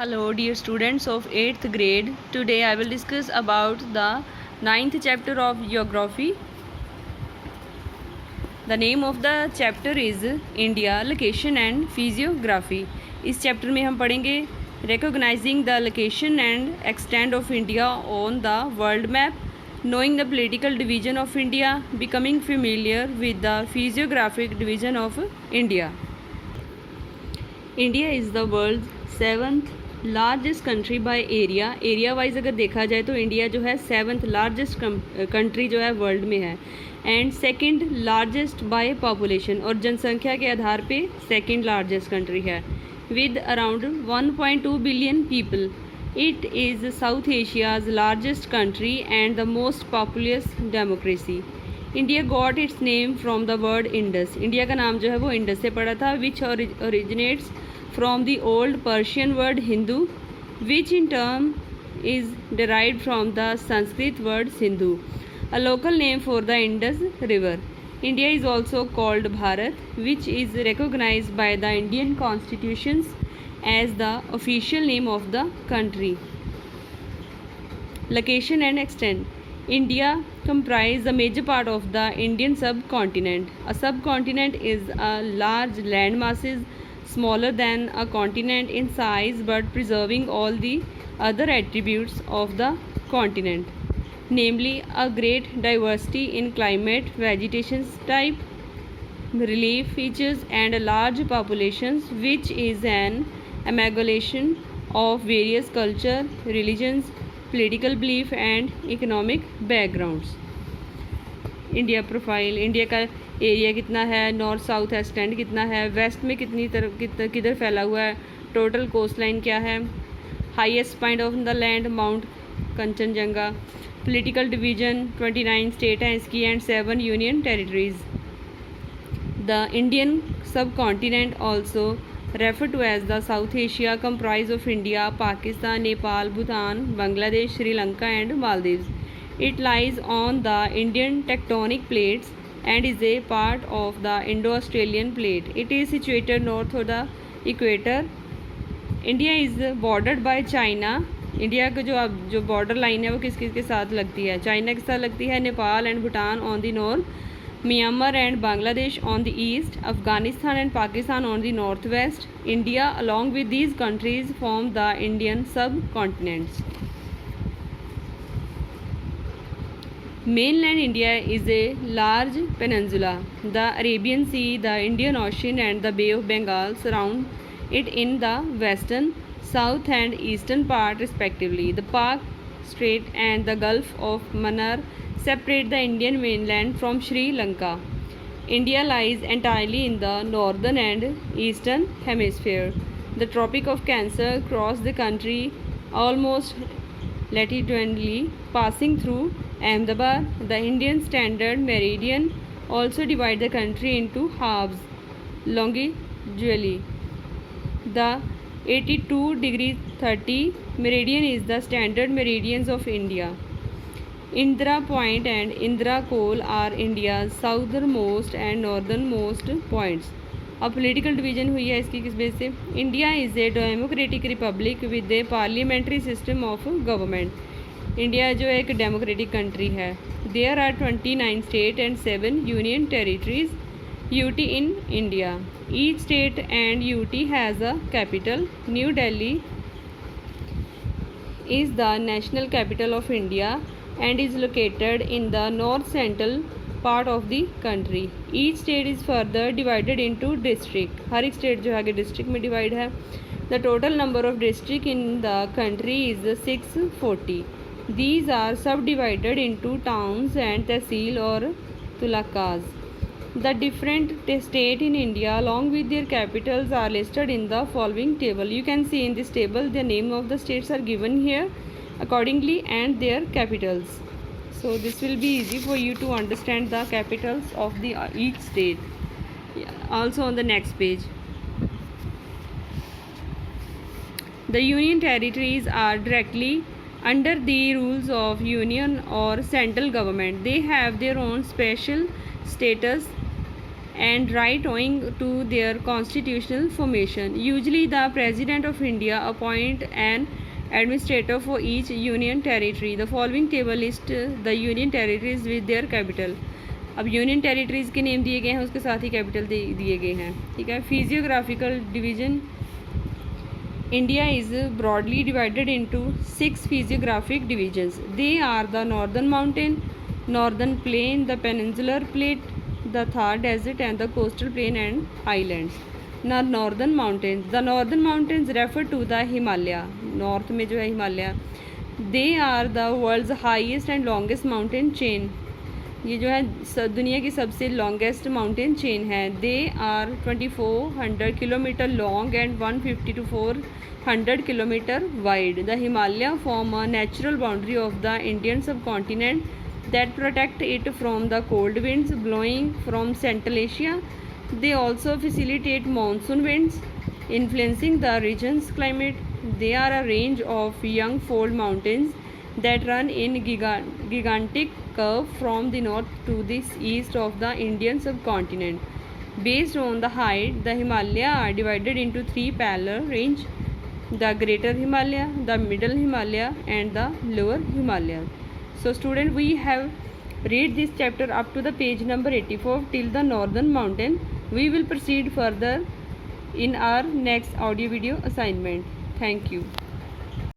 Hello dear students of 8th grade. Today I will discuss about the 9th chapter of geography. The name of the chapter is India Location and Physiography. इस chapter में हम पढ़ेंगे Recognizing the location and extent of India on the world map, knowing the political division of India, becoming familiar with the physiographic division of India. India is the world's 7th largest country by area wise अगर देखा जाए तो India जो है 7th largest country जो है world में है and second largest by population और जनसंख्या के आधार पे सेकंड लार्जेस्ट कंट्री है with around 1.2 billion people. It is south Asia's largest country and the most populous democracy. India got its name from the word Indus. India का नाम जो है वो इंडस से पड़ा था विच originates from the old Persian word Hindu, which in turn is derived from the Sanskrit word Sindhu, a local name for the Indus River. India is also called Bharat, which is recognized by the Indian constitutions as the official name of the country. Location and extent. India comprises a major part of the Indian subcontinent. A subcontinent is a large land masses smaller than a continent in size but preserving all the other attributes of the continent, namely a great diversity in climate, vegetation type, relief features and a large populations which is an amalgamation of various culture, religions, political belief and economic backgrounds. India profile. India का area कितना है, north south extend कितना है, waste में कितनी तरफ किधर फैला हुआ है, टोटल कोस्ट लाइन क्या है, highest point of the land mount Kanchenjunga, political division 29 state हैं इसकी and 7 union territories. The Indian subcontinent also refer to as the South Asia comprise of India, Pakistan, Nepal, Bhutan, Bangladesh, Sri Lanka and Maldives. It lies on the Indian tectonic plates and is a part of the Indo-Australian plate. It is situated north of the equator. India is bordered by China. India का जो border line है वो किस किस के साथ लगती है, चाइना के साथ लगती है, Nepal and Bhutan on the north, Myanmar and Bangladesh on the east, Afghanistan and Pakistan on the north west. India along with these countries form the Indian सब continents. Mainland India is a large peninsula. The Arabian Sea, the Indian Ocean and the Bay of Bengal surround it in the western, south and eastern part respectively. The Pak Strait and the Gulf of Mannar separate the Indian mainland from Sri Lanka. India lies entirely in the northern and eastern hemisphere. The Tropic of Cancer crosses the country almost latitudinally, passing through Ahmedabad. The Indian Standard Meridian also divides the country into halves longitudinally. The 82°30 meridian is the standard meridians of India. Indira Point and Indira Col are India's southernmost and northernmost points. अब political division हुई है इसकी किस base से. India is a democratic republic with a parliamentary system of government. India जो एक democratic country है. There are 29 state and 7 union territories UT in India. Each state and UT has a capital. New Delhi is the national capital of India and is located in the north central part of the country. Each state is further divided into district. हर एक state जो है आगे district में divide है. The total number of district in the country is 640. These are subdivided into towns and tehsil or tulakas. The different state in India along with their capitals are listed in the following table. You can see in this table the name of the states are given here accordingly and their capitals. So this will be easy for you to understand the capitals of the each state. Also on the next page. The union territories are directly under the rules of union or central government. They have their own special status and right owing to their constitutional formation. Usually the President of India appoint an administrator for each union territory. The following table lists the union territories with their capital. अब union territories के name दिए गए हैं, उसके साथ ही capital दिए गए हैं, ठीक है। Physiographical division, India is broadly divided into 6 physiographic divisions. They are the northern mountain, northern plain, the peninsular plate, the Thar desert and the coastal plain and highlands. Now northern mountains. The northern mountains refer to the Himalaya. North में जो है Himalaya. They are the world's highest and longest mountain chain. ये जो है दुनिया की सबसे longest mountain chain है. They are 2400 kilometre long and 150 to 400 kilometre wide. The Himalaya form a natural boundary of the Indian subcontinent that protect it from the cold winds blowing from Central Asia. They also facilitate monsoon winds influencing the region's climate. They are a range of young fold mountains that run in gigantic curve from the north to the east of the Indian subcontinent. Based on the height, the Himalaya are divided into 3 parallel ranges: the Greater Himalaya, the Middle Himalaya and the Lower Himalaya. So student, we have read this chapter up to the page number 84 till the northern mountain. We will proceed further in our next audio video assignment. Thank you.